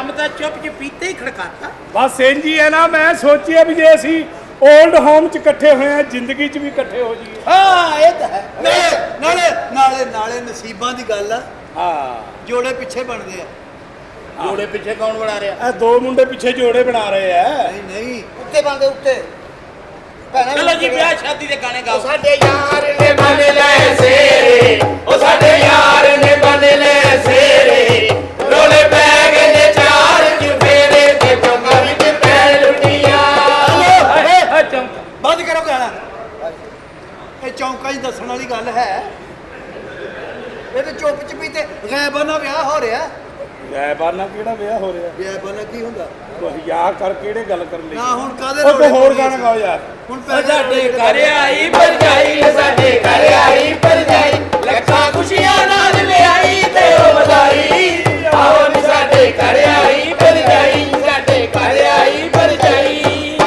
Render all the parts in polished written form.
ਕੰਮ ਤਾਂ ਚੁੱਪ ਚਪੀਤੇ ਹੀ ਖੜਕਾਤਾ। ਬਸ ਇੰਜ ਹੀ ਹੈ ਨਾ, ਮੈਂ ਸੋਚਿਆ ਵੀ ਜੇ ਅਸੀਂ 올ਡ ਹੋਮ ਚ ਇਕੱਠੇ ਹੋਏ ਆ, ਜ਼ਿੰਦਗੀ ਚ ਵੀ ਇਕੱਠੇ ਹੋ ਜਾਈਏ। ਹਾਂ ਇਹ ਤਾਂ ਹੈ। ਨਾਲੇ ਨਾਲੇ ਨਾਲੇ ਨਸੀਬਾਂ ਦੀ ਗੱਲ ਆ। ਹਾਂ, ਜੋੜੇ ਪਿੱਛੇ ਬਣਦੇ ਆ। ਜੋੜੇ ਪਿੱਛੇ ਕੌਣ ਬਣਾ ਰਿਹਾ? ਇਹ ਦੋ ਮੁੰਡੇ ਪਿੱਛੇ ਜੋੜੇ ਬਣਾ ਰਹੇ ਆ। ਨਹੀਂ ਨਹੀਂ ਉੱਤੇ ਬਣਦੇ ਉੱਤੇ। ਚਲੋ ਜੀ ਵਿਆਹ ਸ਼ਾਦੀ ਦੇ ਗਾਣੇ ਗਾਓ। ਸਾਡੇ ਯਾਰ ਨੇ ਬਣ ਲੈ ਸੇਰੇ, ਉਹ ਸਾਡੇ ਯਾਰ ਨੇ ਬਣ ਲੈ ਸੇਰੇ, ਰੋਲੇ ਪੈ ਗਏ ਨੇ ਚਾਰ ਚੁਫੇਰੇ ਤੇ ਚੌਂਕਾ ਵਿੱਚ ਪੈ ਲੁੱਟੀਆਂ। ਬੰਦ ਕਰੋ ਗਾਣਾ। ਇਹ ਚੌਂਕਾ ਹੀ ਦੱਸਣ ਵਾਲੀ ਗੱਲ ਹੈ। ਇਹ ਤੇ ਚੁੱਪ ਚਪੀਤੇ ਗਾਇਬਾਨਾ ਵਿਆਹ ਹੋ ਰਿਹਾ। ਗਾਇਬਾਨਾ ਕਿਹੜਾ ਵਿਆਹ ਹੋ ਰਿਹਾ? ਗਾਇਬਾਨਾ ਕੀ ਹੁੰਦਾ? ਯਾਰ ਕਰ ਕਿਹੜੇ ਗੱਲ ਕਰਨ ਲਈ? ਨਾ ਹੁਣ ਕਾਹਦੇ ਉਹ ਕੋਈ ਹੋਰ ਗਾਣਾ ਗਾਓ ਯਾਰ। ਹੁਣ ਸਾਡੇ ਘਰ ਆਈ ਭਰਜਾਈ, ਸਾਡੇ ਘਰ ਆਈ ਭਰਜਾਈ, ਲੱਖਾਂ ਖੁਸ਼ੀਆਂ ਨਾਲ ਲਿਆਈ ਤੇ ਉਹ ਵਧਾਈ। ਆਓ ਨੀ ਸਾਡੇ ਘਰ ਆਈ ਭਰਜਾਈ, ਸਾਡੇ ਘਰ ਆਈ ਭਰਜਾਈ।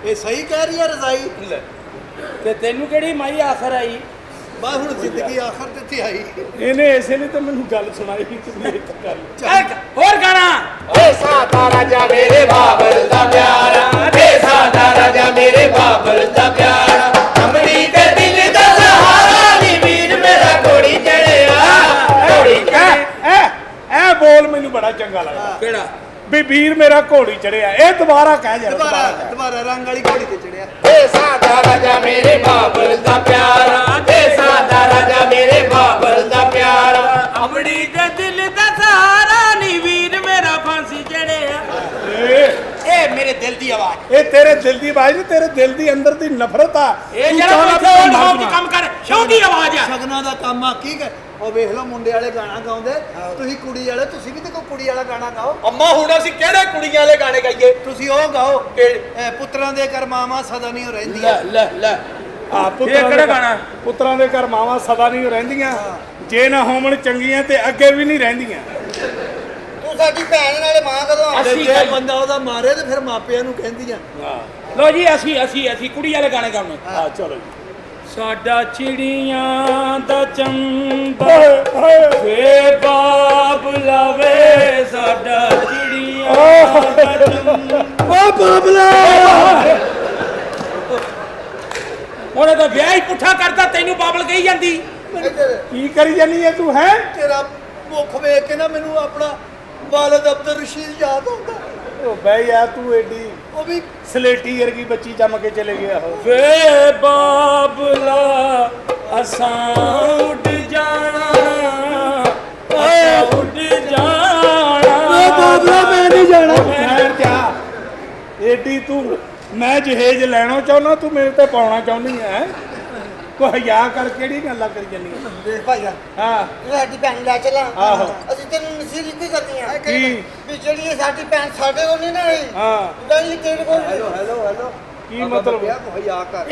ਇਹ ਸਹੀ ਕਹਿ ਰਹੀ ਹੈ ਰਜ਼ਾਈ। ਤੇ ਤੈਨੂੰ ਕਿਹੜੀ ਮਾਈ ਆਖਰ ਆਈ? ਬਸ ਹੁਣ ਜ਼ਿੰਦਗੀ ਆਖਰ ਤੇ ਇੱਥੇ ਆਈ। ਇਹਨੇ ਇਸੇ ਲਈ ਤਾਂ ਮੈਨੂੰ ਗੱਲ ਸੁਣਾਈ ਕਿ ਤੁਸੀਂ ਇੱਥੇ ਕਰ ਇੱਕ ਹੋਰ ਗਾਣਾ। ਏ ਸਾਡਾ ਰਾਜਾ ਮੇਰੇ ਬਾਬਰ ਦਾ ਪਿਆਰਾ, ਏ ਸਾਡਾ ਰਾਜਾ ਮੇਰੇ ਬਾਬਰ ਦਾ ਪਿਆਰਾ, ਅਮੜੀ ਤੇ ਦਿਲ ਦਾ ਸਹਾਰਾ ਨੀ ਵੀਰ ਮੇਰਾ ਘੋੜੀ ਚੜਿਆ, ਘੋੜੀ ਚੜਿਆ। ਇਹ ਬੋਲ ਮੈਨੂੰ ਬੜਾ ਚੰਗਾ ਲੱਗਦਾ। ਕਿਹੜਾ? ਵੀ ਵੀਰ ਮੇਰਾ ਘੋੜੀ ਚੜਿਆ। ਇਹ ਦੁਬਾਰਾ ਕਹਿ ਜਰਾ। ਦੁਬਾਰਾ ਰੰਗ ਵਾਲੀ ਘੋੜੀ ਤੇ ਚੜਿਆ। ਏ ਸਾਡਾ ਰਾਜਾ ਮੇਰੇ ਬਾਬਰ ਦਾ ਪਿਆਰਾ, ਏ ਸਾਡਾ ਰਾਜਾ ਮੇਰੇ ਬਾਬਰ ਦਾ ਪਿਆਰਾ, ਅਮੜੀ ਦੇ ਦਿਲ ਦਾ ਸਹਾਰਾ ਨੀ ਵੀਰ ਮੇਰਾ ਫਾਂਸੀ ਚੜਿਆ। ਇਹ ਮੇਰੇ ਦਿਲ ਦੀ ਆਵਾਜ਼। ਇਹ ਤੇਰੇ ਦਿਲ ਦੀ ਆਵਾਜ਼ ਨਹੀਂ, ਤੇਰੇ ਦਿਲ ਦੀ ਅੰਦਰ ਦੀ ਨਫ਼ਰਤ ਆ। ਇਹ ਤੂੰ ਜਿਹੜਾ ਚਾਹੁੰਦਾ ਕੋਈ ਵੀ ਹੋਮ ਚ ਕੰਮ ਕਰ, ਸ਼ੌਦੀ ਆਵਾਜ਼ ਆ। ਸ਼ਗਨਾਂ ਦਾ ਕੰਮ ਆ। ਕੀ ਹੈ ਉਹ ਵੇਖ ਲਓ ਮੁੰਡੇ ਵਾਲੇ ਗਾਣਾ ਗਾਉਂਦੇ, ਤੁਸੀਂ ਕੁੜੀ ਵਾਲੇ, ਤੁਸੀਂ ਵੀ ਤੇ ਕੋਈ ਕੁੜੀ ਵਾਲਾ ਗਾਣਾ ਗਾਓ। ਅੰਮਾ ਹੁਣ ਅਸੀਂ ਕਿਹੜੇ ਕੁੜੀਆਂ ਵਾਲੇ ਗਾਣੇ ਗਾਈਏ? ਤੁਸੀਂ ਉਹ ਗਾਓ ਪੁੱਤਰਾਂ ਦੇ ਘਰ ਮਾਵਾਂ ਸਦਾ ਨਹੀਂ ਰਹਿੰਦੀਆਂ। ਲੈ ਆ ਪੁੱਤਰਾਂ ਦੇ ਘਰ ਮਾਵਾਂ ਸਦਾ ਨਹੀਂ ਰਹਿੰਦੀਆਂ, ਜੇ ਨਾ ਹੋਵਣ ਚੰਗੀਆਂ ਤੇ ਅੱਗੇ ਵੀ ਨਹੀਂ ਰਹਿੰਦੀਆਂ। ਤੂੰ ਸਾਡੀ ਭੈਣ ਨਾਲੇ ਮਾਂ ਕਦੋਂ ਅਸੀਂ ਜੇ ਗਾਈ- ਬੰਦਾ ਉਹਦਾ ਮਾਰੇ ਤੇ ਫਿਰ ਮਾਪਿਆਂ ਨੂੰ ਕਹਿੰਦੀਆਂ। ਲੋ ਜੀ ਅਸੀਂ ਕੁੜੀ ਵਾਲੇ ਗਾਣੇ ਗਾਉਣੇ। ਹਾਂ ਚਲੋ ਜੀ। ਸਾਡਾ ਚਿੜੀਆਂ ਦਾ ਚੰਬਾ ਓਏ ਵੇ ਬਾਬ ਲਾਵੇ, ਸਾਡਾ ਚਿੜੀਆਂ ਦਾ ਚੰਬਾ। ਓ ਬਾਬਲਾ, ਉਹਨੇ ਤਾਂ ਵਿਆਹ ਹੀ ਪੁੱਠਾ ਕਰਤਾ, ਤੈਨੂੰ ਬਾਬਲ ਕਹੀ ਜਾਂਦੀ। ਕੀ ਕਰੀ ਜਾਨੀ ਹੈ ਤੂੰ? ਹੈ ਤੇਰਾ ਮੁੱਖ ਵੇਖ ਕੇ ਨਾ ਮੈਨੂੰ ਆਪਣਾ ਵਾਲਿਦ ਅਬਦੁਲ ਰਸ਼ੀਦ ਯਾਦ ਆਉਂਦਾ। ਉਹ ਬਈ ਯਾਰ ਤੂੰ ਏਡੀ ਉਹ ਵੀ ਸਲੇਟੀ ਵਰਗੀ ਬੱਚੀ ਜੰਮ ਕੇ ਚਲੇ ਗਿਆ ਹੋ। ਵੇ ਬਾਬਲਾ ਅਸਾਂ ਉੱਡ ਜਾਣਾ, ਅਸਾਂ ਉੱਡ ਜਾਣਾ। ਓ ਬਾਬਲਾ ਮੈਂ ਨਹੀਂ ਜਾਣਾ। ਠਹਿਰ ਜਾ। ਏਡੀ ਤੂੰ ਮੈਂ ਜਹੇਜ ਲੈਣਾ ਚਾਹੁੰਦਾ, ਤੂੰ ਮੇਰੇ ਤੇ ਪਾਉਣਾ ਚਾਹੁੰਦੀ ਹੈ। ਕੋਈ ਹਿਆ ਕਰ, ਕਿਹੜੀ ਗੱਲਾਂ ਕਰੀ ਜਾਨੀ ਹੈ? ਦੇਖ ਭਾਈਆ, ਹਾਂ ਸਾਡੀ ਭੈਣ ਲੈ ਚਲਾ। ਆਹੋ। ਅਸੀਂ ਤੈਨੂੰ ਨਸੀਹਤ ਕੀ ਕਰਦੀ ਆ ਕੀ? ਵੀ ਜਿਹੜੀ ਸਾਡੀ ਭੈਣ ਸਾਡੇ ਕੋਲ ਨਹੀਂ ਨਾ ਰਹੀ, ਹਾਂ ਨਹੀਂ ਤੇਰੇ ਕੋਲ। ਹੈਲੋ ਹੈਲੋ ਹੈਲੋ, ਕੀ ਮਤਲਬ? ਮੁਹੱਈਆ ਕਰ।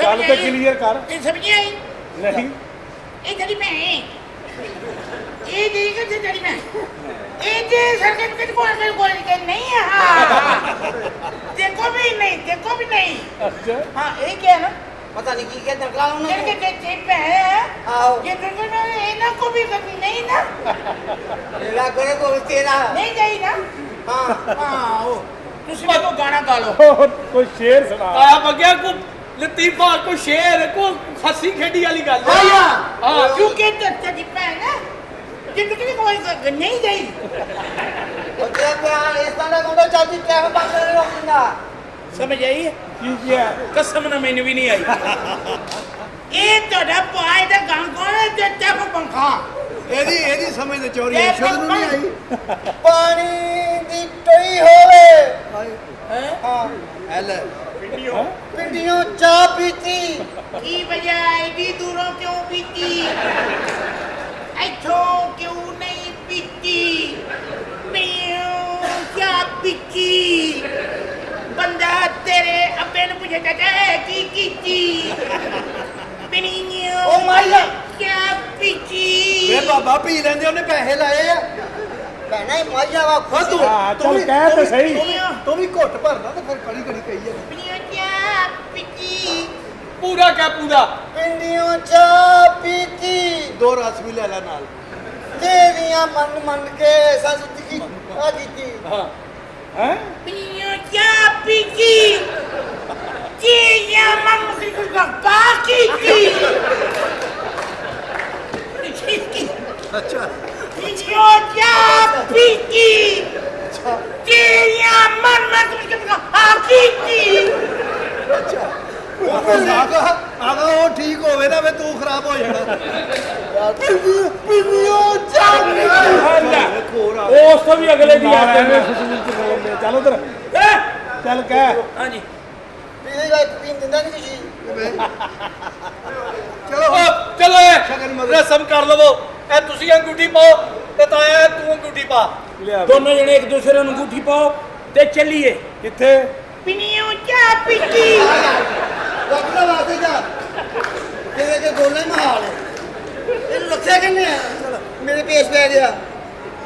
ਗੱਲ ਤੇ ਕਲੀਅਰ ਕਰ। ਇਹ ਸਬਜ਼ੀਆਂ ਹੀ ਨਹੀਂ ਇਹ ਤੇਰੀ ਭੈਣ ਹੈ। ਇਹ ਜਿਹੜੀ ਕਿ ਤੇਰੀ ਭੈਣ ਇਹ ਜੇ ਸਰਟੀਫਿਕੇਟ ਕੋਲ ਕੇ ਨਹੀਂ ਹੈ। ਹਾਂ ਦੇਖੋ ਵੀ ਨਹੀਂ। ਅੱਛਾ ਹਾਂ ਇਹ ਕੀ ਹੈ ਨਾ, ਪਤਾ ਨਹੀਂ ਕੀ ਕਹਿੰਦਾ ਕਲਾ ਉਹਨਾਂ ਜਿਹੜੇ ਕਿ ਤੇ ਭੈਣ ਹੈ। ਆਓ ये बिल्कुल ਇਹਨਾਂ को भी कभी नहीं ना, ਮੇਰਾ ਕੋਲ ਕੋਈ ਤੇਰਾ नहीं गई ना। ਹਾਂ हाँ वो ਤੁਸੀਂ ਮੈਨੂੰ ਗਾਣਾ ਗਾ ਲਓ। ਉਹ ਕੋਈ ਸ਼ੇਰ ਸੁਣਾ। ਆ ਬਗਿਆ ਕੋ ਲਤੀਫਾ, ਕੋ ਸ਼ੇਰ, ਕੋ ਹੱਸੀ ਖੇਡੀ ਵਾਲੀ ਗੱਲ। हाँ क्योंकि तेरी भैन है जिंदगी में कोई नहीं गई। ਉਹ ਤੇਰਾ ਪਿਆਰ ਇਸ ਤਰ੍ਹਾਂ ਦਾ ਮੁੰਡਾ ਚਾਚੀ ਕਿਵੇਂ ਬੰਦ ਨਹੀਂ ਰੋਕਦਾ। ਸਮਝ ਆਈ? ਕੀ ਕਿਹਾ? ਕਸਮ ਨਾ ਮੈਨੂੰ ਵੀ ਨਹੀਂ ਆਈ। ਇਹ ਤੁਹਾਡਾ ਭਾਈ ਦਾ ਗਾਂ ਕੋਣ ਹੈ ਤੇ ਚੱਪ ਪੰਖਾ। ਇਹਦੀ ਸਮਝ ਤੇ ਚੋਰੀ ਹੈ, ਸ਼ੁੱਧ ਨੂੰ ਨਹੀਂ ਆਈ। ਪਾਣੀ ਦੀ ਟੋਈ ਹੋਵੇ ਹਾਂ ਐਲ ਪਿੰਡੀਆਂ ਚਾਹ ਪੀਤੀ ਕੀ ਵਜ੍ਹਾ ਐਡੀ ਦੂਰੋਂ ਕਿਉਂ ਪੀਤੀ ਇੱਥੋਂ ਕਿਉਂ ਨਹੀਂ ਪੀਤੀ ਪੀਉ ਚਾਹ ਪੀਤੀ ਬੰਦਾ ਤੇਰੇ ਅੱਬੇ ਨੂੰ ਪੁੱਛੇ ਚਾਚਾ ਕੀ ਕੀਤੀ ਪੀਣੀਓ ਓ ਮਾਇਆ। ਚਾਹ ਪੀਤੀ ਵੇ ਬਾਬਾ ਪੀ ਲੈਂਦੇ, ਉਹਨੇ ਪੈਸੇ ਲਾਏ ਆ। ਭੈਣਾ ਇਹ ਮਾਇਆ ਵਾ ਖੁਦ ਤੂੰ। ਹਾਂ ਚੱਲ ਕਹਿ ਤੇ ਸਹੀ। ਤੂੰ ਵੀ ਘੁੱਟ ਭਰਨਾ ਤੇ ਫਿਰ ਕੜੀ ਕੜੀ ਕਹੀ ਜਾ। ਪੀਣੀਓ ਚਾਹ ਪੀਤੀ ਪੂਰਾ ਕਿਆ ਪੂਰਾ? ਪਿੰਡੀਆਂ ਚਾਹ ਪੀਤੀ 2 ਰਸ ਵੀ ਲੈ ਲੈ ਨਾਲ। ਤੇਰੀਆਂ ਮੰਨ ਕੇ ਸਾਡੀ ਜ਼ਿੰਦਗੀ ਆ ਦਿੱਤੀ ਹੈ Pinyo Piki. Tia mamma che cosa Pakiti. ਅੱਛਾ Pinyo Piki. Tia mamma che cosa Pakiti. ਆਗਾ ਉਹ ਠੀਕ ਹੋਵੇ ਨਾ ਵੇ ਤੂੰ ਖਰਾਬ ਹੋ ਜਾਣਾ ਉਸ ਤੋਂ ਵੀ ਅਗਲੇ ਦੀ ਆਦਤ ਹੈ ਫਜ਼ੂਲ ਚ ਬੋਲਦੇ ਚੱਲ ਉਧਰ ਚੱਲ ਕਹਿ ਹਾਂਜੀ ਚਲੋ ਚਲੋ ਸ਼ਗਨ ਮਗਰ। ਰਸਮ ਕਰ ਲਵੋ ਇਹ ਤੁਸੀਂ ਅੰਗੂਠੀ ਪਾਓ ਤੇ ਤਾਇਆ ਤੂੰ ਅੰਗੂਠੀ ਪਾ ਲਿਆ ਦੋਨੋਂ ਜਣੇ ਇੱਕ ਦੂਸਰੇ ਨੂੰ ਅੰਗੂਠੀ ਪਾਓ ਤੇ ਚੱਲੀਏ ਕਿੱਥੇ Pinyo Piki. ਡਾਕਟਰ ਵਾਸਤੇ ਜਾ ਤੇਰੇ ਕੇ ਗੋਲੇ ਮਹਾਲ ਇਹਨੂੰ ਰੱਖਿਆ ਕਿੰਨੇ ਆ ਮੇਰੇ ਪੇਸ਼ ਪੈ ਗਿਆ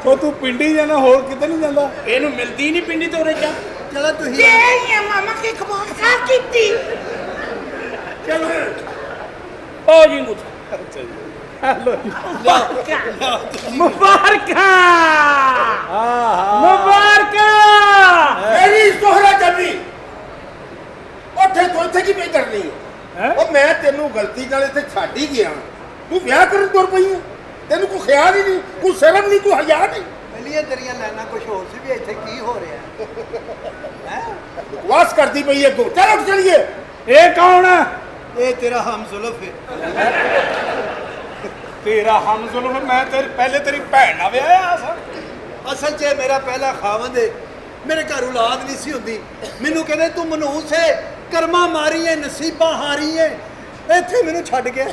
ਉਹ ਤੂੰ ਪਿੰਡੀ ਜਾਣਾ ਹੋਰ ਕਿਤੇ ਨਹੀਂ ਜਾਂਦਾ ਇਹਨੂੰ ਮਿਲਦੀ ਨਹੀਂ ਪਿੰਡੀ ਤੋਂ ਉਰੇ ਜਾ ਚਲੋ ਤੁਸੀਂ Tia mamma che cosa Pakiti. ਚਲੋ ਪਾਓ ਜੀ ਅੰਗੂਠੀ ਅੱਛਾ ਜੀ ਹੈਲੋ ਮੁਬਾਰਕਾਂ ਹਾਂ ਮੁਬਾਰਕਾਂ ਮੇਰੀ ਸੋਹਰਾ ਜੱਬੀ ਉੱਥੇ ਤੋਂ ਇੱਥੇ ਕੀ ਪਈ ਕਰਨੀ ਹੈਂ? ਉਹ ਮੈਂ ਤੈਨੂੰ ਗਲਤੀ ਨਾਲ ਇੱਥੇ ਛੱਡ ਹੀ ਗਿਆ ਤੂੰ ਵਿਆਹ ਕਰਨ ਤੁਰ ਪਈ ਹੈ ਤੈਨੂੰ ਕੋਈ ਖਿਆਲ ਹੀ ਨਹੀਂ ਕੋਈ ਸ਼ਰਮ ਨਹੀਂ ਕੋਈ ਹਯਾ ਨਹੀਂ ਪਹਿਲੀਆਂ ਤੇਰੀਆਂ ਲਾਈਨਾਂ ਕੁਝ ਹੋਰ ਸੀ ਵੀ ਇੱਥੇ ਕੀ ਹੋ ਰਿਹਾ ਹੈ ਬਕਵਾਸ ਕਰਦੀ ਪਈ ਹੈ ਤੂੰ ਚਲ ਉੱਠ ਚਲੀਏ ਇਹ ਕੌਣ ਹੈ ਇਹ ਤੇਰਾ ਹਮਜ਼ੁਲਫ ਹੈ ਤੇਰਾ ਹਮਜ਼ੁਲਫ ਮੈਂ ਤੇਰੇ ਪਹਿਲੇ ਤੇਰੀ ਭੈਣ ਨਾਲ ਵਿਆਹਿਆ ਸਾਂ ਅਸਲ 'ਚ ਇਹ ਮੇਰਾ ਪਹਿਲਾ ਖਾਵੰਦ ਹੈ ਮੇਰੇ ਘਰ ਔਲਾਦ ਨਹੀਂ ਸੀ ਹੁੰਦੀ ਮੈਨੂੰ ਕਹਿੰਦੇ ਤੂੰ ਮਨਹੂਸ ਹੈ ਕਰਮਾਂ ਮਾਰੀ ਹੈ ਨਸੀਬਾਂ ਹਾਰੀ ਹੈ ਇੱਥੇ ਮੈਨੂੰ ਛੱਡ ਗਿਆ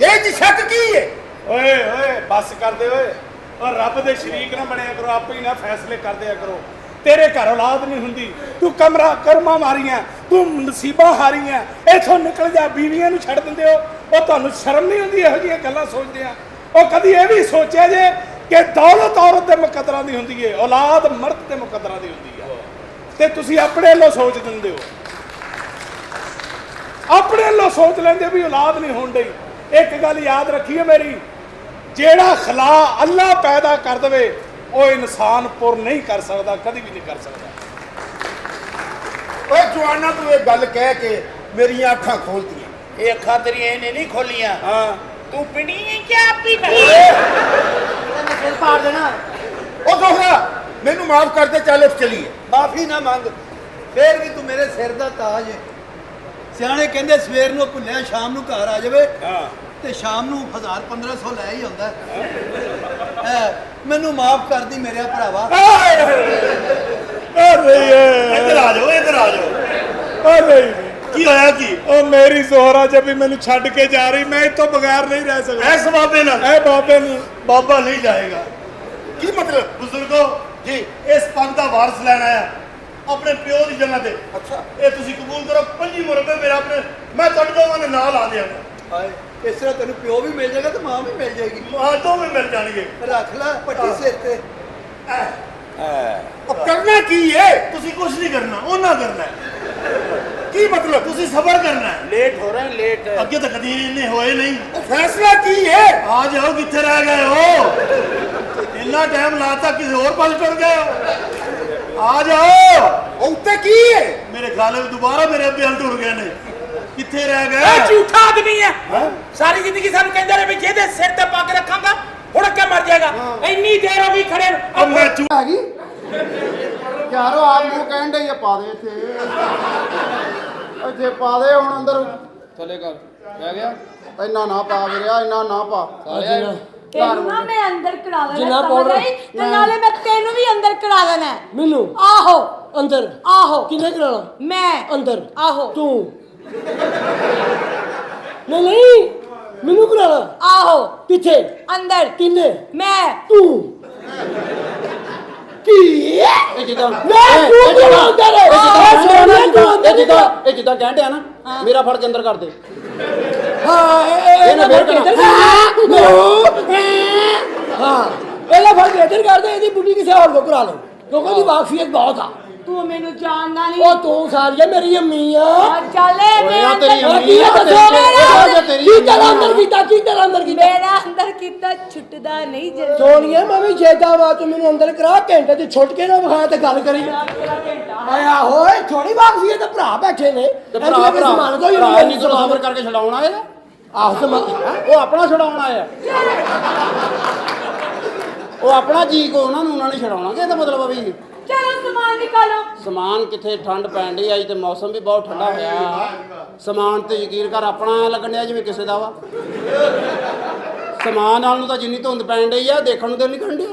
ਇਹ ਜੀ ਸ਼ੱਕ ਕੀ ਹੈ ਓਏ ਓਏ ਬੱਸ ਕਰਦੇ ਓਏ ਔਰ ਰੱਬ ਦੇ ਸ਼ਰੀਕ ਨਾ ਬਣਿਆ ਕਰੋ ਆਪੇ ਹੀ ਨਾ ਫੈਸਲੇ ਕਰਦਿਆ ਕਰੋ ਤੇਰੇ ਘਰ ਔਲਾਦ ਨਹੀਂ ਹੁੰਦੀ ਤੂੰ ਕਰਮਾਂ ਮਾਰੀਆਂ ਤੂੰ ਨਸੀਬਾਂ ਹਾਰੀਆਂ ਇੱਥੋਂ ਨਿਕਲ ਜਾ ਬੀਵੀਆਂ ਨੂੰ ਛੱਡ ਦਿੰਦੇ ਹੋ ਉਹ ਤੁਹਾਨੂੰ ਸ਼ਰਮ ਨਹੀਂ ਹੁੰਦੀ ਇਹੋ ਜਿਹੀਆਂ ਗੱਲਾਂ ਸੋਚਦੇ ਆ ਉਹ ਕਦੀ ਇਹ ਵੀ ਸੋਚਿਆ ਜੇ ਕਿ ਦੌਲਤ ਔਰਤ ਦੇ ਮੁਕੱਦਰਾਂ ਦੀ ਹੁੰਦੀ ਹੈ ਔਲਾਦ ਮਰਦ ਦੇ ਮੁਕੱਦਰਾਂ ਦੀ ਹੁੰਦੀ ਹੈ ਤੇ ਤੁਸੀਂ ਆਪਣੇ ਵੱਲੋਂ ਸੋਚ ਦਿੰਦੇ ਹੋ ਆਪਣੇ ਵੱਲੋਂ ਸੋਚ ਲੈਂਦੇ ਵੀ ਔਲਾਦ ਨਹੀਂ ਹੋਣ ਡਈ ਇੱਕ ਗੱਲ ਯਾਦ ਰੱਖੀਏ ਮੇਰੀ ਜਿਹੜਾ ਖਲਾ ਅੱਲਾ ਪੈਦਾ ਕਰ ਦਵੇ ਉਹ ਇਨਸਾਨ ਪੁਰ ਨਹੀਂ ਕਰ ਸਕਦਾ ਕਦੀ ਵੀ ਨਹੀਂ ਕਰ ਸਕਦਾ ਓਏ ਜਵਾਨਾ ਤੂੰ ਇਹ ਗੱਲ ਕਹਿ ਕੇ ਮੇਰੀਆਂ ਅੱਖਾਂ ਖੋਲਤੀਆਂ ਇਹ ਅੱਖਾਂ ਤੇਰੀਆਂ ਇਹਨੇ ਨਹੀਂ ਖੋਲੀਆਂ ਹਾਂ ਤੂੰ ਪਿੰਡੀ ਪੀ ਸਿਰ ਪਾੜ ਦੇਣਾ ਉਹ ਦੋਹਰਾ ਮੈਨੂੰ ਮਾਫ ਕਰ ਦੇ ਚੱਲ ਉੱਠ ਚਲੀਏ ਮਾਫੀ ਨਾ ਮੰਗ ਫੇਰ ਵੀ ਤੂੰ ਮੇਰੇ ਸਿਰ ਦਾ ਤਾਜ ਹੈ ਸਿਆਣੇ ਕਹਿੰਦੇ ਸਵੇਰ ਨੂੰ ਭੁੱਲਿਆ ਸ਼ਾਮ ਨੂੰ ਘਰ ਆ ਜਾਵੇ ਹਾਂ ਤੇ ਸ਼ਾਮ ਨੂੰ 1000-1500 ਲੈ ਹੀ ਆਉਂਦਾ ਮੈਨੂੰ ਮਾਫ ਕਰਦੀ ਮੇਰੇ ਭਰਾਵਾ ਇੱਧਰ ਆ ਜਾਓ ਓ ਨਹੀਂ ਕੀ ਹੋਇਆ ਕੀ ਉਹ ਮੇਰੀ ਜ਼ੋਹਰਾ ਜਬ ਵੀ ਮੈਨੂੰ ਛੱਡ ਕੇ ਜਾ ਰਹੀ ਮੈਂ ਇਤੋਂ ਬਗੈਰ ਨਹੀਂ ਰਹਿ ਸਕਦਾ ਐਸ ਬਾਬੇ ਨਾਲ ਇਹ ਬਾਬੇ ਨੂੰ ਬਾਬਾ ਨਹੀਂ ਜਾਏਗਾ ਕੀ ਮਤਲਬ ਬਜ਼ੁਰਗੋ ਜੀ ਇਸ ਪੰਥ ਦਾ ਵਾਰਸ ਲੈਣ ਆਇਆ ਆਪਣੇ ਪਿਓ ਦੀ ਜਗ੍ਹਾ ਤੇ ਅੱਛਾ ਇਹ ਤੁਸੀਂ ਕਬੂਲ ਕਰੋ 5 ਮੁਰੱਬੇ ਮੇਰਾ ਆਪਣੇ ਮੈਂ ਤੁਹਾਡੇ ਦੋਵਾਂ ਦੇ ਨਾਲ ਆ ਦਿਆਂਗਾ ਹਾਏ ਇਸ ਤਰ੍ਹਾਂ ਤੈਨੂੰ ਪਿਓ ਵੀ ਮਿਲ ਜਾਏਗਾ ਤੇ ਮਾਂ ਵੀ ਮਿਲ ਜਾਏਗੀ ਆ ਦੋਵੇਂ ਮਿਲ ਜਾਣਗੇ ਰੱਖ ਲੈ ਪੱਟੀ ਸਿਰ ਤੇ ਉਹ ਕਰਨਾ ਕੀ ਹੈ ਤੁਸੀਂ ਕੁਝ ਨਹੀਂ ਕਰਨਾ ਉਹਨਾਂ ਕਰਨਾ ਹੈ। ਕੀ ਮਤਲਬ ਤੁਸੀਂ ਸਬਰ ਕਰਨਾ ਹੈ। ਲੇਟ ਹੋ ਰਹੇ ਲੇਟ ਅੱਗੇ ਤਾਂ ਕਦੀ ਇੰਨੇ ਹੋਏ ਨਹੀਂ ਉਹ ਫੈਸਲਾ ਕੀ ਹੈ ਆ ਜਾਓ ਕਿੱਥੇ ਰਹਿ ਗਏ ਹੋ ਇੰਨਾ ਟਾਈਮ ਲਾਤਾ ਕਿਸੇ ਹੋਰ ਪਾਸੇ ਟੁਰ ਗਏ ਹੋ ਆ ਜਾਓ ਉਹ ਉੱਤੇ ਕੀ ਹੈ ਮੇਰੇ ਖਿਆਲ ਵਿੱਚ ਦੁਬਾਰਾ ਮੇਰੇ ਅੱਗੇ ਹਲ ਟੁਰ ਗਏ ਨੇ ਕਿੱਥੇ ਰਹਿ ਇਹ ਗਏ ਝੂਠਾ ਆਦਮੀ ਹੈ ਸਾਰੀ ਜ਼ਿੰਦਗੀ ਸਾਨੂੰ ਕਹਿੰਦਾ ਰਿਹਾ ਵੀ ਜਿਹਦੇ ਸਿਰ ਤੇ ਪੱਗ ਰੱਖਾਂਗਾ ਹੁਣ ਅੱਗੇ ਮਰ ਜਾਏਗਾ ਇੰਨੀ ਦੇਰ ਹੋ ਗਈ ਖੜੇ ਨੂੰ ਮੈਂ ਹੈਗੀ ਯਾਰੋ ਆਪ ਨੂੰ ਕਹਿਣ ਦੇ ਆ ਪਾ ਦੇ ਇੱਥੇ ਇੱਥੇ ਪਾ ਦੇ ਹੁਣ ਅੰਦਰ ਥੱਲੇ ਕਰ ਰਹਿ ਗਿਆ ਇੰਨਾ ਨਾ ਪਾ ਵੀਰਿਆ ਇੰਨਾ ਨਾ ਪਾ ਤੈਨੂੰ ਨਾ ਮੈਂ ਅੰਦਰ ਕਰਾ ਦੇਣਾ ਜਿੰਨਾ ਸਮਝ ਪਾਊਡਰ- ਆਈ ਤੇ ਨਾਲੇ ਮੈਂ ਤੈਨੂੰ ਵੀ ਅੰਦਰ ਕਰਾ ਦੇਣਾ ਹੈ। ਮੈਨੂੰ ਆਹੋ ਅੰਦਰ ਆਹੋ ਕਿੰਨੇ ਕਰਾਣਾ ਮੈਂ ਅੰਦਰ ਆਹੋ ਤੂੰ ਨਹੀਂ ਮੈਨੂੰ ਕਰਾਣਾ ਆਹੋ ਕਿੱਥੇ ਅੰਦਰ ਕਿੰਨੇ ਮੈਂ ਤੂੰ ਕੀ ਇਹ ਜਿੱਦਾਂ ਮੈਂ ਤੂੰ ਕਰਾ ਅੰਦਰ ਇਹ ਜਿੱਦਾਂ ਕਹਿੰਦੇ ਆ ਨਾ ਮੇਰਾ ਫੜ ਕੇ ਅੰਦਰ ਕਰ ਦੇ ਹਾਂ ਇਹਨਾਂ ਫੜ ਕੇ ਇੱਧਰ ਹਾਂ ਇਹਦਾ ਫੜ ਕੇ ਇੱਧਰ ਕਰ ਦੇ ਇਹਦੀ ਬੁੱਢੀ ਕਿਸੇ ਹੋਰ ਕੋ ਕਰਾ ਲਓ ਕਿਉਂਕਿ ਉਹਦੀ ਵਾਕਫੀਅਤ ਬਹੁਤ ਆ ਤੂੰ ਮੈਨੂੰ ਜਾਣਦਾ ਨਹੀਂ ਉਹ ਤੂੰ ਸਾਲੀਏ ਮੇਰੀ ਅੰਮੀ ਆ ਚੱਲੇ ਓਏ ਆ ਮੈਂ ਤੇਰੀ ਅੰਦਰ ਅੰਮੀ ਆ ਦੱਸੋ ਮੇਰਾ ਕੀ ਤੇਰਾ ਅੰਦਰ ਕੀਤਾ ਕੀ ਤੇਰਾ ਅੰਦਰ ਕੀਤਾ ਮੇਰਾ ਅੰਦਰ ਕੀਤਾ ਛੁੱਟਦਾ ਨਹੀਂ ਜੇ ਸੋਨੀਏ ਮੈਂ ਵੀ ਛੇਦਾ ਵਾ ਤੂੰ ਮੈਨੂੰ ਅੰਦਰ ਕਰਾ ਘੰਟੇ ਚ ਛੁੱਟ ਕੇ ਨਾ ਵਿਖਾ ਤੇ ਗੱਲ ਕਰੀ ਆਇਆ ਹੋਏ ਥੋੜੀ ਵਾਕਫੀ ਹੈ ਤੇ ਭਰਾ ਬੈਠੇ ਨੇ ਤੇ ਭਰਾ ਕੋਈ ਨਹੀਂ ਕੋਲ ਸਬਰ ਕਰਕੇ ਛਡਾਉਣਾ ਹੈ ਆਹ ਤੇ ਉਹ ਆਪਣਾ ਛਡਾਉਣਾ ਹੈ ਉਹ ਆਪਣਾ ਜੀ ਕੋ ਉਹਨਾਂ ਨੇ ਛਡਾਉਣਾ ਕਿ ਇਹਦਾ ਮਤਲਬ ਆ ਵੀ ਚਲੋ ਸਮਾਨ ਨਿਕਾਲੋ ਸਮਾਨ ਕਿੱਥੇ ਠੰਡ ਪੈਣ ਡਈ ਅੱਜ ਤੇ ਮੌਸਮ ਵੀ ਬਹੁਤ ਠੰਡਾ ਹੋਇਆ ਸਮਾਨ ਤੇ ਯਕੀਨ ਕਰ ਆਪਣਾ ਲੱਗਣ ਡਿਆ ਜਿਵੇਂ ਕਿਸੇ ਦਾ ਵਾ ਸਮਾਨ ਨਾਲ ਨੂੰ ਤਾਂ ਜਿੰਨੀ ਧੁੰਦ ਪੈਣ ਡਈ ਆ ਦੇਖਣ ਨੂੰ ਤੇ ਨਹੀਂ ਕੰਡਿਆ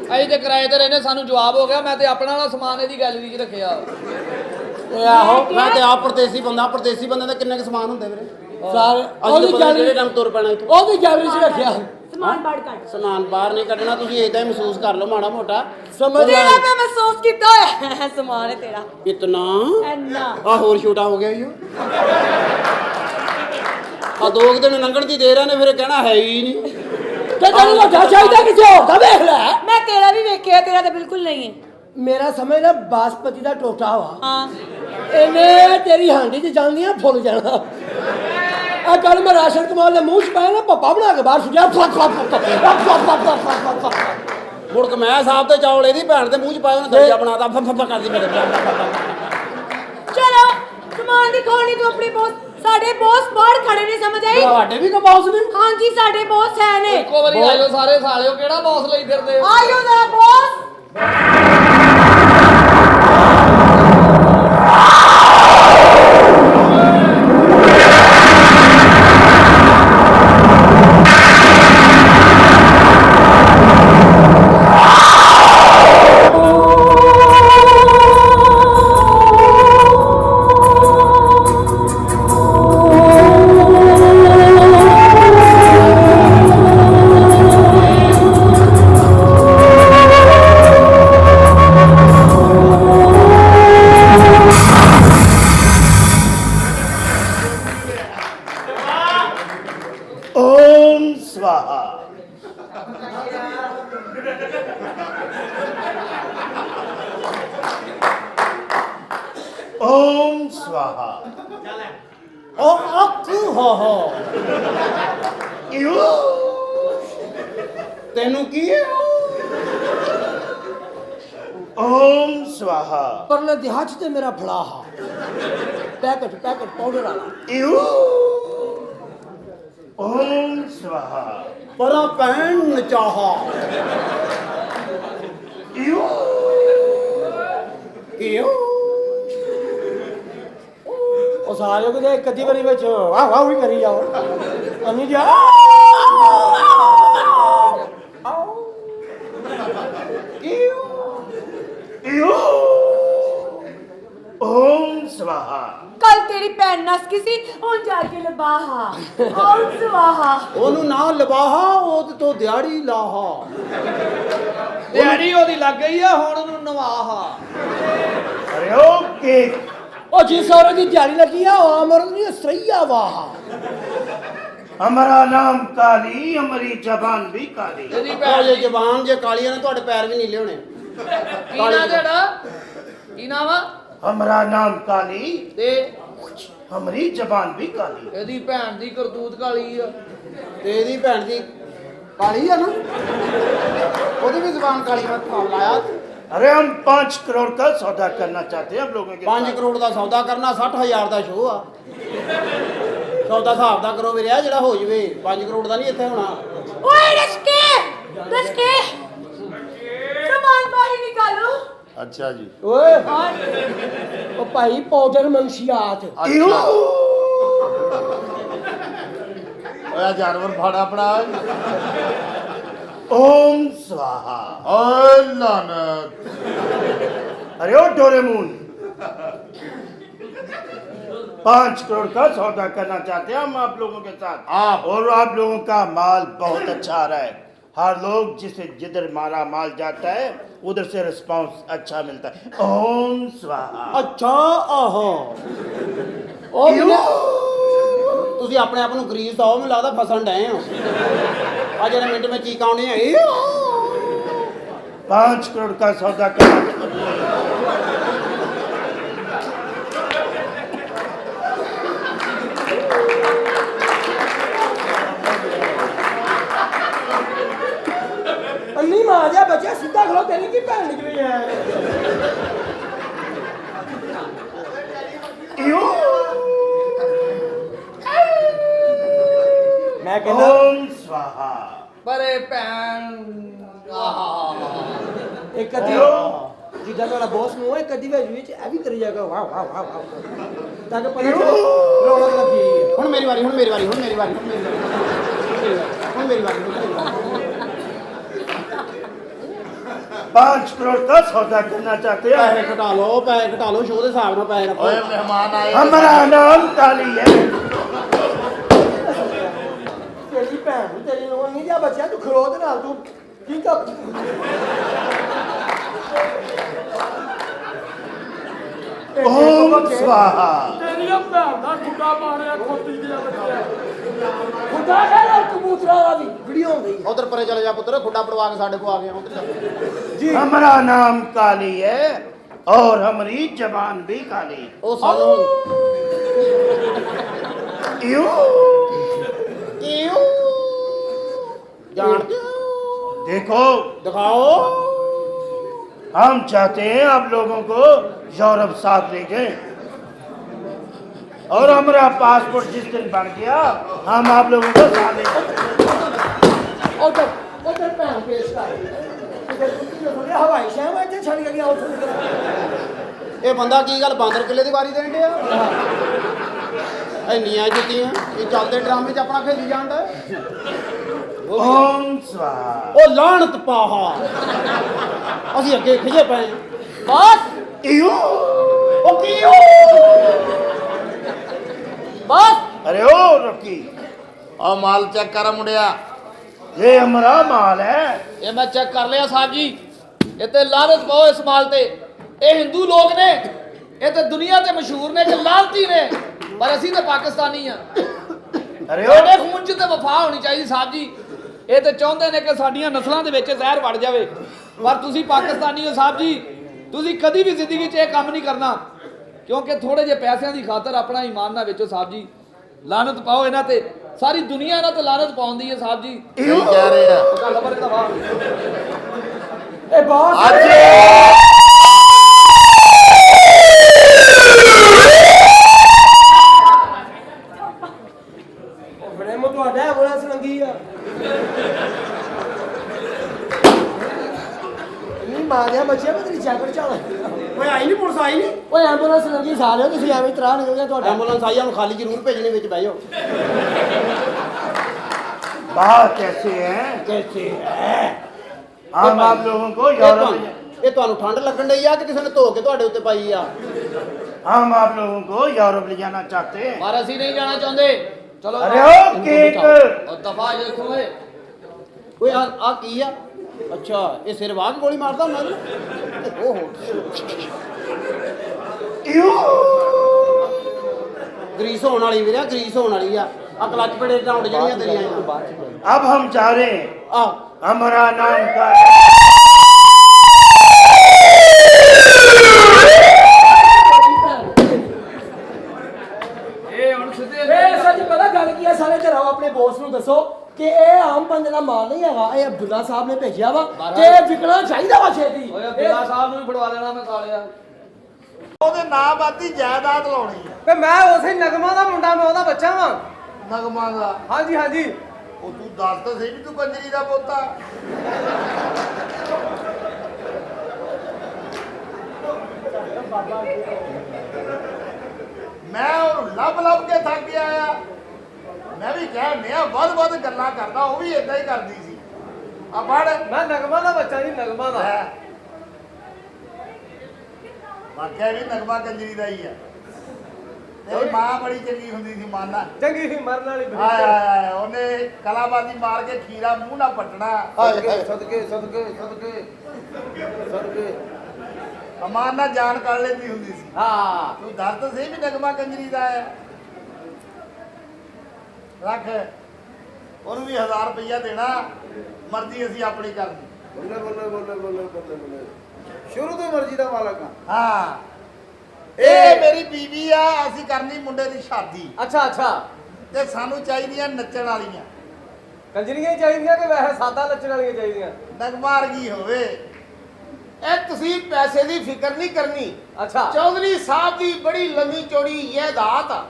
ਅਸੀਂ ਤੇ ਕਿਰਾਏ ਤੇ ਰਹਿੰਦੇ ਸਾਨੂੰ ਜਵਾਬ ਹੋ ਗਿਆ ਮੈਂ ਤੇ ਆਪਣਾ ਵਾਲਾ ਸਮਾਨ ਇਹਦੀ ਗੈਲਰੀ 'ਚ ਰੱਖਿਆ ਓਏ ਆਹੋ ਮੈਂ ਤੇ ਆਪ ਪਰਦੇਸੀ ਬੰਦੇ ਦਾ ਕਿੰਨੇ ਕੁ ਸਮਾਨ ਹੁੰਦੇ ਵੀਰੇ ਸਾਰੇ ਉਹਦੀ ਜਿਹੜੇ ਟਾਈਮ ਤੁਰ ਪੈਣਾ ਇੱਥੋਂ ਉਹਦੀ ਗੈਲਰੀ 'ਚ ਰੱਖਿਆ ਸਮਾਨ ਬਾੜ ਕੱਢ ਸਮਾਨ ਬਾਹਰ ਨਹੀਂ ਕੱਢਣਾ ਤੁਸੀਂ ਏਦਾਂ ਹੀ ਮਹਿਸੂਸ ਕਰ ਲਓ ਮਾੜਾ ਮੋਟਾ ਸਮਝ ਤੇਰਾ ਤਾਂ ਮਹਿਸੂਸ ਕੀਤਾ ਹੋਇਆ ਹੈ ਸਮਾਨ ਹੈ ਤੇਰਾ ਇਤਨਾ ਐਨਾ ਆ ਹੋਰ ਛੋਟਾ ਹੋ ਗਿਆ ਈ ਆ 2 ਦਿਨ ਲੰਘਣ ਦੀ ਦੇਰ ਆ ਨੇ ਫਿਰ ਕਹਿਣਾ ਹੈ ਹੀ ਨਹੀਂ ਤੇ ਤੈਨੂੰ ਵੱਡਾ ਚਾਹੀਦਾ ਕਿਸੇ ਹੋਰ ਦਾ ਵੇਖ ਲੈ ਮੈਂ ਤੇਰਾ ਵੀ ਵੇਖਿਆ ਤੇਰਾ ਤਾਂ ਬਿਲਕੁਲ ਨਹੀਂ ਹੈ ਮੇਰਾ ਸਮਝ ਨਾ ਬਾਸਪਤੀ ਦਾ ਟੋਟਾ ਵਾ ਹਾਂ ਇਹਨੇ ਤੇਰੀ ਹਾਂਡੀ 'ਚ ਜਾਂਦੀਆਂ ਫੁੱਲ ਜਾਣਾ ਆ ਕੱਲ ਮੈਂ ਰਾਸ਼ਨ ਕਮਾਲ ਦੇ ਮੂੰਹ 'ਚ ਪਾਇਆ ਨਾ ਪੱਪਾ ਬਣਾ ਕੇ ਬਾਹਰ ਸੁੱਟਿਆ ਮੁੜ ਕੇ ਮੈਂ ਸਾਹਿਬ ਤੇ ਚੌਲ ਇਹਦੀ ਭੈਣ ਦੇ ਮੂੰਹ 'ਚ ਪਾਇਆ ਉਹਨੇ ਦਰਿਆ ਬਣਾਤਾ ਫੱਫਾ ਕਰਦੀ ਮੇਰੇ ਚਲੋ ਸਮਾਨ ਦੀ ਖੋਣੀ ਤੂੰ ਆਪਣੀ ਬੋਸ ਸਾਡੇ ਬੋਸ ਬਾਹਰ ਖੜੇ ਨੇ ਸਮਝ ਆਈ ਤੁਹਾਡੇ ਵੀ ਕੋ ਬੌਸ ਨੇ ਹਾਂਜੀ ਸਾਡੇ ਬੋਸ ਹੈ ਨੇ ਇੱਕੋ ਵਾਰੀ ਆਇਓ ਸਾਰੇ ਸਾਲਿਓ ਕਿਹੜਾ ਬੌਸ ਲਈ ਫਿਰਦੇ ਹੋ ਆਇਓ ਜਰਾ ਬੋਸ ओम स्वाहा ओम स्वाहा ओ अकु हो यू ਤੈਨੂੰ ਕੀ ਹੈ ओम स्वाहा ਪਰਲੇ ਦਿਹਾੜ 'ਚ ਤੇ ਮੇਰਾ ਫੜਾ ਹਾ ਪੈਕਟ ਪਾਊਡਰ ਵਾਲਾ यू ओम स्वाहा ਪਰਾ ਪੈਣ ਨਚਾਹਾ यू ਕਿਉਂ ਉਹ ਸਾਰੇ ਕਿਤੇ ਕਦੀ ਵਾਰੀ ਵਿੱਚ ਵਾਹ ਵਾਹ ਵੀ ਕਰੀ ਜਾਓ ਅੰਨੀ ਜਾ यू ओम स्वाहा ਕੱਲ ਤੇਰੀ ਭੈਣ ਨਸ ਗਈ ਸੀ ਹੁਣ ਜਾ ਕੇ ਲਬਾਹਾ ਔਰ ਸੁਆਹਾ ਉਹਨੂੰ ਨਾ ਲਵਾਹਾ ਉਹ ਤੇ ਤੋਂ ਦਿਹਾੜੀ ਲਾਹਾ ਦਿਹਾੜੀ ਉਹਦੀ ਲੱਗ ਗਈ ਆ ਹੁਣ ਉਹਨੂੰ ਨਵਾਹਾ अरे ओके ਉਹ ਜਿਸ ਔਰਤ ਦੀ ਦਿਹਾੜੀ ਲੱਗੀ ਆ ਉਹ ਅਮਰ ਨਹੀਂ ਸਹੀਆ ਵਾਹ हमारा नाम काली हमारी जबान भी काली ਇਹਦੀ ਉਹ ਭੈਣ ਜੇ ਦੀ ਜ਼ਬਾਨ ਜੇ ਕਾਲੀਆਂ ਨੇ ਤੁਹਾਡੇ ਪੈਰ ਵੀ ਨੀਲੇ ਹੋਣੇ ਕੀ ਨਾਂ ਤੇਰਾ ਕੀ ਨਾਮ ਆ हमारा नाम काली ਤੇ हमारी जबान भी काली ਇਹਦੀ ਭੈਣ ਦੀ ਕਰਤੂਤ ਕਾਲੀ ਆ ਤੇ ਇਹਦੀ ਭੈਣ ਦੀ ਕਾਲੀ ਆ ਨਾ ਉਹਦੀ ਵੀ ਜ਼ਬਾਨ ਕਾਲੀ ਮੈਂ ਥਾਮ ਲਾਇਆ अरे हम 5 करोड़ का सौदा करना चाहते हैं आप लोगों के 5 ਕਰੋੜ ਦਾ ਸੌਦਾ ਕਰਨਾ 60000 ਦਾ ਸ਼ੋਅ ਆ ਸੌਦਾ ਹਿਸਾਬ ਦਾ ਕਰੋ ਵੀਰਿਆ ਜਿਹੜਾ ਹੋ ਜਵੇ 5 ਕਰੋੜ ਦਾ ਨਹੀਂ ਇੱਥੇ ਹੋਣਾ ਓਏ ਰਸਕੇ ਸਮਾਨ ਬਾਹਰ ਨਿਕਾਲੋ अच्छा जी ਓਏ ਉਹ ਭਾਈ ਪਾਊਡਰ ਮੰਸ਼ੀਆਤ ओए जानवर भाड़ा पड़ा ओम स्वाहा ओए लानत अरे ओ डोरेमोन 5 करोड़ का सौदा करना चाहते हैं हम आप लोगों के साथ और आप लोगों का माल बहुत अच्छा आ रहा है हर लोग जिसे जिधर मारा माल जाता है उधर से रिस्पांस अच्छा मिलता है ओम स्वाहा ਅੱਛਾ ਆਹੋ ਉਹ ਤੁਸੀਂ ਆਪਣੇ ਆਪ ਨੂੰ ਗਰੀਸ ਦਿਓ ਮੈਨੂੰ ਲੱਗਦਾ ਫਸਣ ਡਏ ਹੋ ਆ ਜਿਹੜੇ ਮਿੰਟ ਵਿੱਚ ਚੀਕਾਂ ਆਉਣੀਆਂ 5 करोड़ का सौदा करना ਸਿੱਧਾ ਖਲੋ, ਤੇਰੀ ਕੀ ਭੈਣ ਨਿਕਲੀ ਹੈ? ਮੈਂ ਕਹਿੰਦਾ ओम स्वाहा। ਪਰੇ ਭੈਣ ਆਹਾ ਇੱਕ ਅੱਧੀ ਜਿੱਦਾਂ ਤੁਹਾਡਾ ਬੌਸ ਨੂੰ ਇੱਕ ਅੱਧੀ ਵਿੱਚ ਇਹ ਵੀ ਕਰੀ ਜਾਏਗਾ ਵਾਹ ਵਾਹ ਵਾਹ ਵਾਹ ਤਾਂ ਕਿ ਪਤਾ ਚੱਲੇ ਰੌਣਕ ਲੱਗੀ ਹੈ। ਹੁਣ ਮੇਰੀ ਵਾਰੀ, ਹੁਣ ਮੇਰੀ ਵਾਰੀ, ਹੁਣ ਮੇਰੀ ਵਾਰੀ, ਹੁਣ ਮੇਰੀ ਵਾਰੀ, ਹੁਣ ਮੇਰੀ ਵਾਰੀ, ਹੁਣ ਮੇਰੀ ਵਾਰੀ। 5 करोड़ का सौदा करना चाहते ਪੈਸੇ हैं? ਘਟਾ ਲਓ, ਸ਼ੋਅ ਦੇ ਹਿਸਾਬ ਨਾਲ ਪੈਸੇ ਰੱਖੋ। ਓਏ ਮਹਿਮਾਨ ਆਏ हमारा नाम काली है। ਤੇਰੀ ਭੈਣ ਨੂੰ ਤੇਰੀ ਨੂੰ ਨਹੀਂ ਜਾ ਬੱਚਿਆ, ਤੂੰ ਖਲੋ ਦੇ ਨਾਲ, ਤੂੰ ਕੀ ਕਰ ओम स्वाहा। ਤੇਰੀਆਂ ਭੈਣ ਦਾ ਖੁੱਡਾ ਮਾਰਿਆ ਖੋਤੀ ਦੀਆਂ ਬੱਚਿਆ ਖੁੱਡਾ ਕਹਿੰਦਾ ਕਬੂਤਰਾਂ ਦਾ ਵੀ ਵੀਡੀਓ ਹੁੰਦੀ ਉਧਰ ਪਰੇ ਚਲੇ ਜਾ ਪੁੱਤਰ, ਖੁੱਡਾ ਪੜਵਾ ਕੇ ਸਾਡੇ ਕੋ ਆ ਗਿਆ ਉਧਰ ਚੱਲ। हमारा नाम काली है और हमारी जबान भी काली। ਉਹ ਸਾਨੂੰ यूं ਜਾਣਦੇ देखो, ਦਿਖਾਓ। हम चाहते हैं आप लोगों को यूरोप साथ ले गए और हमारा पासपोर्ट जिस दिन बन गया हम आप लोगों को साथ ले गए। ਉਧਰ ਭੈਣ ਪੇਸ਼ ਕਰ ਉਧਰ ਕੁੱਤੀ ਨੂੰ ਥੋੜ੍ਹਾ ਹਵਾਈ ਸ਼ਹਿਰ ਵਿੱਚ ਇੱਥੇ ਛੱਡ ਕੇ ਗਿਆ ਉੱਥੇ ਇਹ ਬੰਦਾ ਕੀ ਗੱਲ ਬਾਂਦਰ ਕਿੱਲੇ ਦੀ ਵਾਰੀ ਦੇਣ ਡਿਆ? ਇੰਨੀਆਂ ਜੁੱਤੀਆਂ ਇਹ ਚੱਲਦੇ ਡਰਾਮੇ 'ਚ ਆਪਣਾ ਖੇਲੀ ਜਾਂਦਾ। ओम स्वाहा। ਉਹ ਲਾਹਣਤ ਪਾਹਾ, ਅਸੀਂ ਅੱਗੇ ਖਿਜੇ ਪਏ ਬਸ यूं ਉਹ ਕੀ ਹੋ ਬਸ अरे ओ रॉकी, ਆ ਮਾਲ ਚੈੱਕ ਕਰ ਮੁੰਡਿਆ ये हमारा माल है। ਇਹ ਮੈਂ ਚੈੱਕ ਕਰ ਲਿਆ ਸਾਹਿਬ ਜੀ, ਇਹ ਤੇ ਲਾਨਤ ਪਾਓ ਇਸ ਮਾਲ ਤੇ। ਇਹ ਹਿੰਦੂ ਲੋਕ ਨੇ, ਇਹ ਤੇ ਦੁਨੀਆ ਤੇ ਮਸ਼ਹੂਰ ਨੇ ਕਿ ਲਾਲਤੀ ਨੇ, ਪਰ ਅਸੀਂ ਤਾਂ ਪਾਕਿਸਤਾਨੀ ਆ। अरे ओ ਸਾਡੇ ਖੂਨ 'ਚ ਤੇ ਵਫਾ ਹੋਣੀ ਚਾਹੀਦੀ ਸਾਹਿਬ ਜੀ। ਇਹ ਤੇ ਚਾਹੁੰਦੇ ਨੇ ਕਿ ਸਾਡੀਆਂ ਨਸਲਾਂ ਦੇ ਵਿੱਚ ਜ਼ਹਿਰ ਵੜ ਜਾਵੇ, ਪਰ ਤੁਸੀਂ ਪਾਕਿਸਤਾਨੀ ਹੋ ਸਾਹਿਬ ਜੀ, ਤੁਸੀਂ ਕਦੀ ਵੀ ਜ਼ਿੰਦਗੀ 'ਚ ਇਹ ਕੰਮ ਨਹੀਂ ਕਰਨਾ, ਕਿਉਂਕਿ ਥੋੜੇ ਜਿਹੇ ਪੈਸਿਆਂ ਦੀ ਖਾਤਰ ਆਪਣਾ ਈਮਾਨ ਨਾ ਵੇਚੋ ਸਾਹਿਬ ਜੀ। ਲਾਨਤ ਪਾਓ ਇਹਨਾਂ ਤੇ, ਸਾਰੀ ਦੁਨੀਆ ਇਹਨਾਂ ਤੇ ਲਾਨਤ ਪਾਉਂਦੀ ਹੈ ਸਾਹਿਬ ਜੀ। ਕੀ ਕਹਿ ਰਹੇ ਆ ਗੱਲ ਬਰੇ ਦਾ ਵਾਹ ਇਹ ਬਾਸ ਅੱਜ ਬੜੇ ਮੋ ਤੁਹਾਡਾ ਬੜਾ ਸਲੰਗੀ ਆ ਨਹੀਂ ਮਾਰਿਆ ਬੱਚਿਆ ਮੈਂ ਤੇਰੀ ਜੈਕਟ ਚਾਲਾ ਓਏ ਆਈ ਨਹੀਂ ਪੁਲਿਸ ਆਈ ਨਹੀਂ? ਓਏ ਐਂਬੂਲੈਂਸ ਲੰਗੀ ਸਾਰੇ ਤੁਸੀਂ ਐਵੇਂ ਤਰਾ ਨਿਕਲ ਗਿਆ ਤੁਹਾਡਾ ਐਂਬੂਲੈਂਸ ਆਈ ਨੂੰ ਖਾਲੀ ਜ਼ਰੂਰ ਭੇਜਣੇ ਵਿੱਚ ਬਹਿ ਜਾਓ। बात कैसे है? कैसे है हम आप लोगों को यूरोप ਇਹ ਤੁਹਾਨੂੰ ਠੰਡ ਲੱਗਣ ਡਈ ਆ ਕਿ ਕਿਸੇ ਨੇ ਧੋ ਕੇ ਤੁਹਾਡੇ ਉੱਤੇ ਪਾਈ ਆ? हम आप लोगों को यूरोप ले जाना चाहते हैं। ਪਰ ਅਸੀਂ ਨਹੀਂ ਜਾਣਾ ਚਾਹੁੰਦੇ। ਚਲੋ अरे ओ केक, ਉਹ ਦਫਾ ਜੇ ਖੋਏ ਓਏ ਆ ਕੀ ਆ? ਅੱਛਾ ਇਹ ਸਿਰ ਵਾਹ ਕੇ ਗੋਲੀ ਮਾਰਦਾ ਹੁੰਦਾ ਨਾ? ਓਹੋ यूं ਗਰੀਸ ਹੋਣ ਵਾਲੀ ਵੀਰਿਆ, ਗਰੀਸ ਹੋਣ ਵਾਲੀ ਆ। ਆ ਕਲਚ ਪੇੜੇ ਡਾਊਟ ਜਿਹੜੀਆਂ ਤੇਰੀਆਂ अब हम चाह रहे हैं ਆ हमारा नाम का ਇਹ ਹੁਣ ਸਿੱਧੇ ਇਹ ਸੱਚ ਪਤਾ ਗੱਲ ਕੀ ਆ, ਸਾਰੇ ਘਰ ਆਓ ਆਪਣੇ ਬੌਸ ਨੂੰ ਦੱਸੋ ਕਿ ਇਹ ਆਮ ਬੰਦੇ ਦਾ ਮਾਲ ਨਹੀਂ ਹੈਗਾ, ਇਹ ਅਬਦੁੱਲਾ ਸਾਹਿਬ ਨੇ ਭੇਜਿਆ ਵਾ ਤੇ ਇਹ ਵਿਕਣਾ ਚਾਹੀਦਾ ਵਾ ਛੇਤੀ। ਓਏ ਅਬਦੁੱਲਾ ਸਾਹਿਬ ਨੂੰ ਵੀ ਫੜਵਾ ਦੇਣਾ ਮੈਂ ਸਾਲਿਆ। ਉਹਦੇ ਨਾਂ ਬਾਤੀ ਜਾਇਦਾਦ ਲਾਉਣੀ ਆ ਤੇ ਮੈਂ ਉਸੇ ਨਗਮਾ ਦਾ ਮੁੰਡਾ, ਮੈਂ ਉਹਦਾ ਬੱਚਾ ਵਾਂ। ਨਗਮਾਂ ਦਾ ਹਾਂਜੀ ਹਾਂਜੀ ਉਹ ਤੂੰ ਦੱਸ ਤਾਂ ਸਹੀ ਵੀ ਤੂੰ ਕੰਜਰੀ ਦਾ ਪੋਤਾ ਮੈਂ ਉਹਨੂੰ ਲੱਭ ਕੇ ਥੱਕ ਗਿਆ ਆ। ਮੈਂ ਵੀ ਕਹਿ ਆ ਵੱਧ ਗੱਲਾਂ ਕਰਦਾ, ਉਹ ਵੀ ਇਦਾਂ ਹੀ ਕਰਦੀ ਸੀ। ਆ ਫੜ ਮੈਂ ਨਗਮਾ ਦਾ ਬੱਚਾ ਜੀ, ਨਗਮਾ ਦਾ। ਵਾਕਿਆ ਵੀ ਨਗਮਾ ਕੰਜਰੀ ਦਾ ਹੀ ਆ। ਤੇਰੀ ਮਾਂ ਬੜੀ ਚੰਗੀ ਹੁੰਦੀ ਸੀ ਮਾਨਾ, ਚੰਗੀ ਸੀ ਮਰਨ ਵਾਲੀ ਹਾਏ ਹਾਏ ਹਾਏ, ਉਹਨੇ ਕਲਾਬਾਜ਼ੀ ਮਾਰ ਕੇ ਖੀਰਾ ਮੂੰਹ ਨਾਲ ਪੱਟਣਾ। ਸਦਕੇ ਸਦਕੇ ਸਦਕੇ ਸਦਕੇ ਅਮਾਨ ਨਾਲ ਜਾਨ ਕੱਢ ਲੈਂਦੀ ਹੁੰਦੀ ਸੀ। ਹਾਂ ਤੂੰ ਦੱਸ ਤਾਂ ਸਹੀ ਵੀ ਨਗਮਾ ਕੰਜਰੀ ਦਾ ਆ। ਰੱਖ ਉਹਨੂੰ ਵੀ 1000 ਰੁਪਈਆ ਦੇਣਾ, ਮਰਜ਼ੀ ਅਸੀਂ ਆਪਣੀ ਕਰਨੀ। ਬੱਲੇ ਬੱਲੇ ਬੱਲੇ ਬੱਲੇ ਬੱਲੇ ਬੱਲੇ, ਸ਼ੁਰੂ ਤੋਂ ਮਰਜ਼ੀ ਦਾ ਮਾਲਕ ਆ। ਹਾਂ ਇਹ ਮੇਰੀ ਬੀਵੀ ਆ, ਅਸੀਂ ਕਰਨੀ ਮੁੰਡੇ ਦੀ ਸ਼ਾਦੀ ਅੱਛਾ ਅੱਛਾ, ਤੇ ਸਾਨੂੰ ਚਾਹੀਦੀਆਂ ਨੱਚਣ ਵਾਲੀਆਂ। ਕੰਜਰੀਆਂ ਹੀ ਚਾਹੀਦੀਆਂ ਕਿ ਵੈਸੇ ਸਾਦਾ ਨੱਚਣ ਵਾਲੀਆਂ ਚਾਹੀਦੀਆਂ? ਨਗਮਾ ਵਰਗੀ ਹੋਵੇ, ਇਹ ਤੁਸੀਂ ਪੈਸੇ ਦੀ ਫਿਕਰ ਨਹੀਂ ਕਰਨੀ। ਅੱਛਾ ਚੌਧਰੀ ਸਾਹਿਬ ਦੀ ਬੜੀ ਲੰਮੀ ਚੌੜੀ ਜਾਇਦਾਦ ਆ।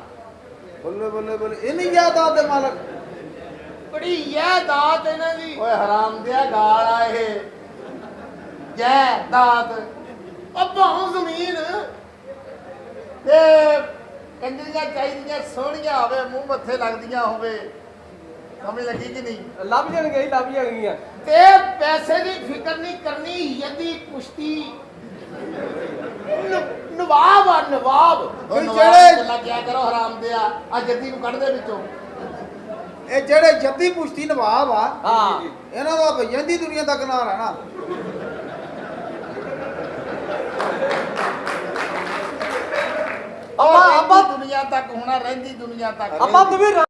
ਬੱਲੇ ਬੱਲੇ ਬੱਲੇ ਇਹ ਨਹੀਂ ਜਾਇਦਾਦ ਦੇ ਮਾਲਕ। ਬੜੀ ਜਾਇਦਾਦ ਇਹਨਾਂ ਦੀ। ਓਏ ਹਰਾਮ ਦਿਆ ਗਾਲ ਆ ਇਹ ਜਾਇਦਾਦ ਅੱਬਾਂ ਜ਼ਮੀਨ ਤੇ ਕੰਜਰੀਆਂ ਚਾਹੀਦੀਆਂ ਸੋਹਣੀਆਂ ਹੋਵੇ, ਮੂੰਹ ਮੱਥੇ ਲੱਗਦੀਆਂ ਹੋਵੇ। ਸਮਝ ਲੱਗੀ ਕਿ ਨਹੀਂ? ਲੱਭ ਜਾਣਗੇ ਲੱਭ ਜਾਣਗੀਆਂ। ਤੇ ਪੈਸੇ ਦੀ ਫਿਕਰ ਨਹੀਂ ਕਰਨੀ। ਯਦੀ ਕੁਸ਼ਤੀ ਨਵਾਬ ਆ ਨਵਾਬ। ਓਏ ਜਿਹੜੇ- ਗੱਲਾਂ ਕਿਆ ਕਰੋ ਹਰਾਮ ਦਿਆ, ਆ ਜੱਦੀ ਨੂੰ ਕੱਢ ਦੇ ਵਿੱਚੋਂ। ਇਹ ਜਿਹੜੇ ਜੱਦੀ ਪੁਸ਼ਤੀ ਨਵਾਬ ਆ ਹਾਂ ਇਹਨਾਂ ਦਾ ਭਈਆਂ ਦੀ ਦੁਨੀਆ ਤੱਕ ਨਾ ਰਹਿਣਾ। ਆਪਾਂ ਦੁਨੀਆ ਤੱਕ ਹੋਣਾ, ਰਹਿੰਦੀ ਦੁਨੀਆ ਤੱਕ। ਆਪਾਂ ਤੂੰ ਵੀ